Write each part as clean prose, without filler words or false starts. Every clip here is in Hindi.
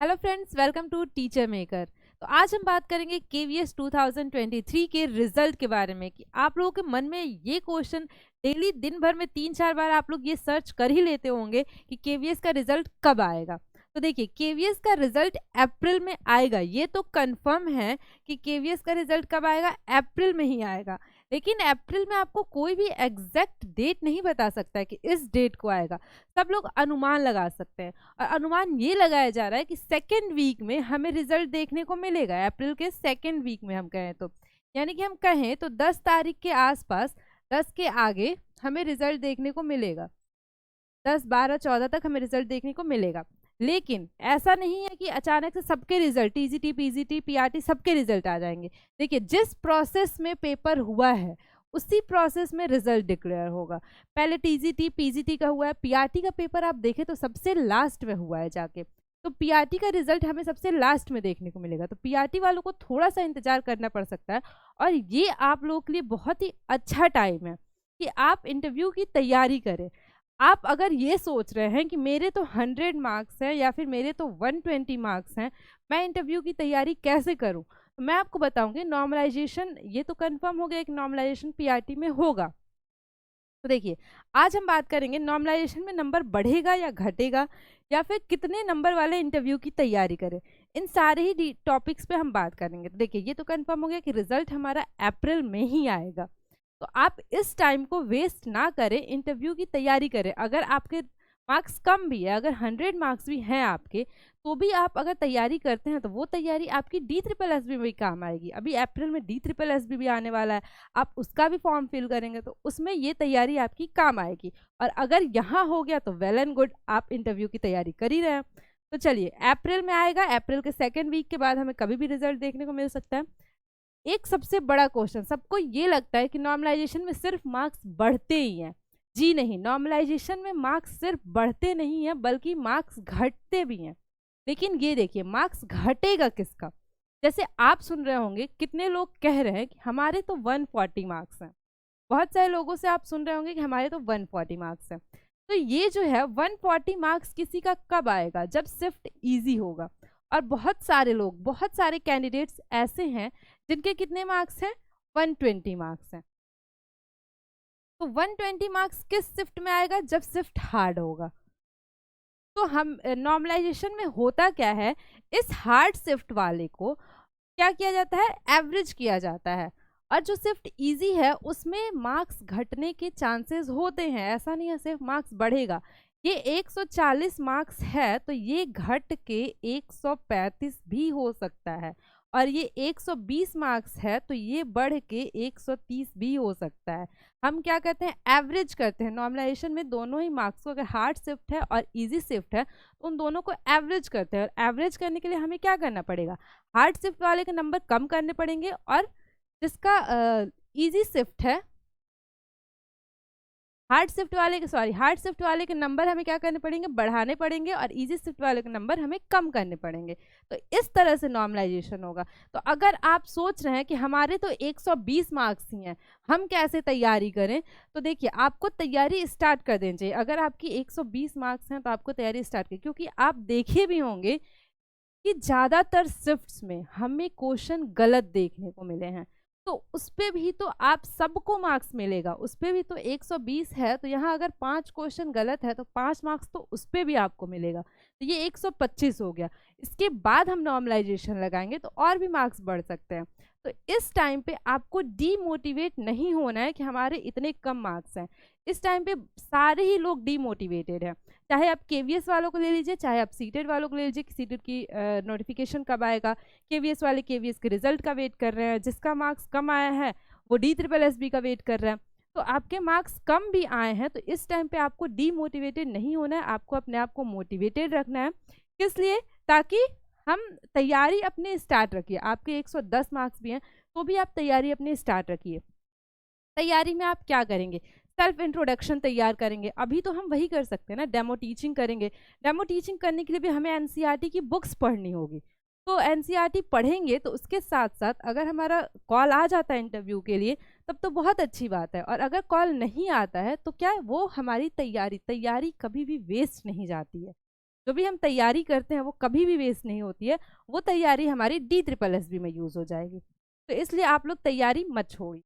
Hello friends, welcome to teacher maker. तो आज हम बात करेंगे केवीएस 2023 के रिजल्ट के बारे में कि आप लोगों के मन में ये क्वेश्चन डेली दिन भर में 3-4 बार आप लोग ये सर्च कर ही लेते होंगे कि केवीएस का रिजल्ट कब आएगा। तो देखिए, केवीएस का रिजल्ट अप्रैल में आएगा, ये तो कंफर्म है कि केवीएस का रिजल्ट कब आएगा, अप्रैल में ही आएगा। लेकिन अप्रैल में आपको कोई भी एग्जैक्ट डेट नहीं बता सकता है कि इस डेट को आएगा। सब लोग अनुमान लगा सकते हैं और अनुमान ये लगाया जा रहा है कि सेकेंड वीक में हमें रिजल्ट देखने को मिलेगा। अप्रैल के सेकेंड वीक में हम कहें तो, यानी कि हम कहें तो 10 तारीख के आसपास, 10 के आगे हमें रिजल्ट देखने को मिलेगा। 10, 12, 14 तक हमें रिजल्ट देखने को मिलेगा। लेकिन ऐसा नहीं है कि अचानक से सबके रिजल्ट टीजीटी, पीजीटी, पीआरटी सबके रिजल्ट आ जाएंगे। देखिए, जिस प्रोसेस में पेपर हुआ है उसी प्रोसेस में रिजल्ट डिक्लेयर होगा। पहले टीजीटी, पीजीटी का हुआ है, पीआरटी का पेपर आप देखें तो सबसे लास्ट में हुआ है जाके, तो पीआरटी का रिजल्ट हमें सबसे लास्ट में देखने को मिलेगा। तो पीआरटी वालों को थोड़ा सा इंतजार करना पड़ सकता है और ये आप लोगों के लिए बहुत ही अच्छा टाइम है कि आप इंटरव्यू की तैयारी करें। आप अगर ये सोच रहे हैं कि मेरे तो 100 मार्क्स हैं या फिर मेरे तो 120 मार्क्स हैं, मैं इंटरव्यू की तैयारी कैसे करूं, तो मैं आपको बताऊंगी नॉर्मलाइजेशन, ये तो कंफर्म हो गया कि नॉर्मलाइजेशन पीआरटी में होगा। तो देखिए, आज हम बात करेंगे नॉर्मलाइजेशन में नंबर बढ़ेगा या घटेगा, या फिर कितने नंबर वाले इंटरव्यू की तैयारी करें। इन सारे ही टॉपिक्स पे हम बात करेंगे। तो देखिए, ये तो कंफर्म हो गया कि रिजल्ट हमारा अप्रैल में ही आएगा। तो आप इस टाइम को वेस्ट ना करें, इंटरव्यू की तैयारी करें। अगर आपके मार्क्स कम भी है, अगर 100 मार्क्स भी हैं आपके, तो भी आप अगर तैयारी करते हैं तो वो तैयारी आपकी DSSS में भी काम आएगी। अभी अप्रैल में DSSS भी आने वाला है, आप उसका भी फॉर्म फिल करेंगे तो उसमें ये तैयारी आपकी काम आएगी। और अगर यहाँ हो गया तो वेल एंड गुड, आप इंटरव्यू की तैयारी कर ही रहे हैं। तो चलिए, अप्रैल में आएगा, अप्रैल के सेकेंड वीक के बाद हमें कभी भी रिजल्ट देखने को मिल सकता है। एक सबसे बड़ा क्वेश्चन, सबको ये लगता है कि नॉर्मलाइजेशन में सिर्फ मार्क्स बढ़ते ही हैं। जी नहीं, नॉर्मलाइजेशन में मार्क्स सिर्फ बढ़ते नहीं हैं बल्कि मार्क्स घटते भी हैं। लेकिन ये देखिए, मार्क्स घटेगा किसका। जैसे आप सुन रहे होंगे कितने लोग कह रहे हैं कि हमारे तो 140 मार्क्स हैं। बहुत सारे लोगों से आप सुन रहे होंगे कि हमारे तो 140 मार्क्स हैं। तो ये जो है 140 मार्क्स किसी का कब आएगा, जब शिफ्ट इजी होगा। और बहुत सारे लोग, बहुत सारे कैंडिडेट्स ऐसे हैं जिनके कितने मार्क्स हैं, 120 मार्क्स हैं। तो 120 मार्क्स किस शिफ्ट में आएगा, जब शिफ्ट हार्ड होगा। तो हम नॉर्मलाइजेशन में होता क्या है, इस हार्ड शिफ्ट वाले को क्या किया जाता है, एवरेज किया जाता है। और जो शिफ्ट इजी है उसमें मार्क्स घटने के चांसेस होते हैं, ऐसा नहीं है सिर्फ मार्क्स बढ़ेगा। ये 140 मार्क्स है तो ये घट के 135 भी हो सकता है। और ये 120 मार्क्स है तो ये बढ़ के 130 भी हो सकता है। हम क्या करते हैं, एवरेज करते हैं। नॉर्मलाइजेशन में दोनों ही मार्क्स को, अगर हार्ड शिफ्ट है और इजी शिफ्ट है, तो उन दोनों को एवरेज करते हैं। और एवरेज करने के लिए हमें क्या करना पड़ेगा, हार्ड शिफ्ट वाले के नंबर कम करने पड़ेंगे और जिसका इजी शिफ्ट है, हार्ड शिफ्ट वाले के नंबर हमें क्या करने पड़ेंगे, बढ़ाने पड़ेंगे, और इजी शिफ्ट वाले के नंबर हमें कम करने पड़ेंगे। तो इस तरह से नॉर्मलाइजेशन होगा। तो अगर आप सोच रहे हैं कि हमारे तो 120 मार्क्स ही हैं, हम कैसे तैयारी करें, तो देखिए, आपको तैयारी स्टार्ट कर देनी चाहिए। अगर आपकी 120 मार्क्स हैं तो आपको तैयारी स्टार्ट करें, क्योंकि आप देखे भी होंगे कि ज़्यादातर शिफ्ट्स में हमें क्वेश्चन गलत देखने को मिले हैं। तो उस पे भी तो आप सबको मार्क्स मिलेगा, उस पे भी तो 120 है, तो यहाँ अगर 5 क्वेश्चन गलत है तो 5 मार्क्स तो उस पे भी आपको मिलेगा। तो ये 125 हो गया। इसके बाद हम नॉर्मलाइजेशन लगाएंगे तो और भी मार्क्स बढ़ सकते हैं। तो इस टाइम पे आपको डीमोटिवेट नहीं होना है कि हमारे इतने कम मार्क्स हैं। इस टाइम पे सारे ही लोग डीमोटिवेटेड हैं, चाहे आप केवीएस वालों को ले लीजिए, चाहे आप सीटेड वालों को ले लीजिए कि सीटेड की नोटिफिकेशन कब आएगा। केवीएस वाले केवीएस के रिजल्ट का वेट कर रहे हैं, जिसका मार्क्स कम आया है वो DSSS का वेट कर रहा है। तो आपके मार्क्स कम भी आए हैं तो इस टाइम पे आपको डीमोटिवेटेड नहीं होना है, आपको अपने आप को मोटिवेटेड रखना है। किस लिए, ताकि हम तैयारी अपने स्टार्ट रखिए। आपके 110 मार्क्स भी हैं तो भी आप तैयारी अपने स्टार्ट रखिए। तैयारी में आप क्या करेंगे, सेल्फ इंट्रोडक्शन तैयार करेंगे। अभी तो हम वही कर सकते हैं ना, डेमो टीचिंग करेंगे। डेमो टीचिंग करने के लिए भी हमें एनसीईआरटी की बुक्स पढ़नी होगी। तो एनसीईआरटी पढ़ेंगे तो उसके साथ साथ अगर हमारा कॉल आ जाता है इंटरव्यू के लिए तब तो बहुत अच्छी बात है, और अगर कॉल नहीं आता है तो क्या वो हमारी तैयारी कभी भी वेस्ट नहीं जाती है। जो भी हम तैयारी करते हैं वो कभी भी वेस्ट नहीं होती है, वो तैयारी हमारी DSSB में यूज हो जाएगी। तो इसलिए आप लोग तैयारी मत छोड़िए।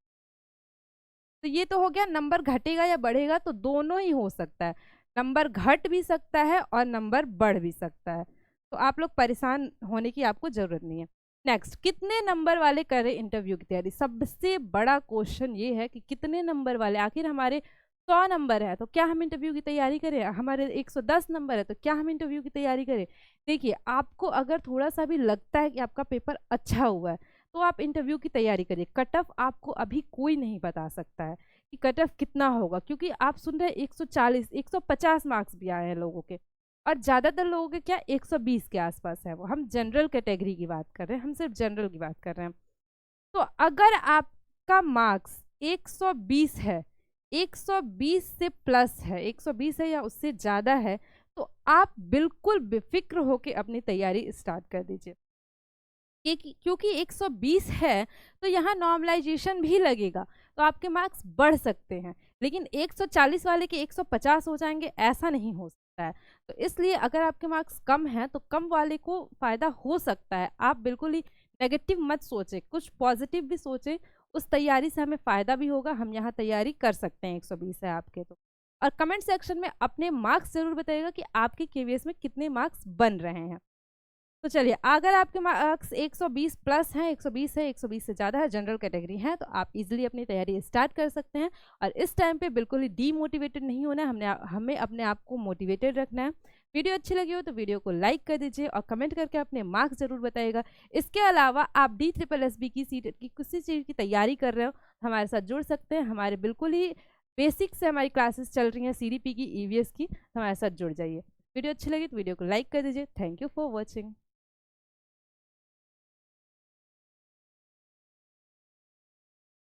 तो ये तो हो गया, नंबर घटेगा या बढ़ेगा तो दोनों ही हो सकता है, नंबर घट भी सकता है और नंबर बढ़ भी सकता है। तो आप लोग परेशान होने की आपको जरूरत नहीं है। नेक्स्ट, कितने नंबर वाले करें इंटरव्यू की तैयारी। सबसे बड़ा क्वेश्चन ये है कि कितने नंबर वाले, आखिर हमारे 100 नंबर है तो क्या हम इंटरव्यू की तैयारी करें, हमारे 110 नंबर है तो क्या हम इंटरव्यू की तैयारी करें। देखिए, आपको अगर थोड़ा सा भी लगता है कि आपका पेपर अच्छा हुआ है तो आप इंटरव्यू की तैयारी करिए। कट ऑफ आपको अभी कोई नहीं बता सकता है कि कट ऑफ कितना होगा, क्योंकि आप सुन रहे हैं 140 150 मार्क्स भी आए हैं लोगों के, और ज़्यादातर लोगों के क्या 120 के आसपास है। वो हम जनरल कैटेगरी की बात कर रहे हैं, हम सिर्फ जनरल की बात कर रहे हैं। तो अगर आपका मार्क्स 120 है, 120 से प्लस है, 120 है या उससे ज़्यादा है, तो आप बिल्कुल बेफिक्र होकर अपनी तैयारी स्टार्ट कर दीजिए। क्योंकि 120 है तो यहाँ नॉर्मलाइजेशन भी लगेगा, तो आपके मार्क्स बढ़ सकते हैं, लेकिन 140 वाले के 150 हो जाएंगे, ऐसा नहीं हो सकता है। तो इसलिए अगर आपके मार्क्स कम हैं तो कम वाले को फ़ायदा हो सकता है। आप बिल्कुल ही नेगेटिव मत सोचें, कुछ पॉजिटिव भी सोचें। उस तैयारी से हमें फ़ायदा भी होगा, हम यहाँ तैयारी कर सकते हैं 120 है आपके तो। और कमेंट सेक्शन में अपने मार्क्स ज़रूर बताइएगा कि आपके KVS में कितने मार्क्स बन रहे हैं। तो चलिए, अगर आपके मार्क्स 120 प्लस हैं, 120 है, 120 से ज़्यादा है, जनरल कैटेगरी है, तो आप इजीली अपनी तैयारी स्टार्ट कर सकते हैं। और इस टाइम पे बिल्कुल ही डीमोटिवेटेड नहीं होना है, हमें अपने आप को मोटिवेटेड रखना है। वीडियो अच्छी लगी हो तो वीडियो को लाइक कर दीजिए और कमेंट करके अपने मार्क्स जरूर बताइएगा। इसके अलावा आप DSSB की सीट की किसी चीज़ की तैयारी कर रहे हो, हमारे साथ जुड़ सकते हैं। हमारे बिल्कुल ही बेसिक से हमारी क्लासेस चल रही हैं, CDP की, EVS की, हमारे साथ जुड़ जाइए। वीडियो अच्छी लगी तो वीडियो को लाइक कर दीजिए। Thank you for watching.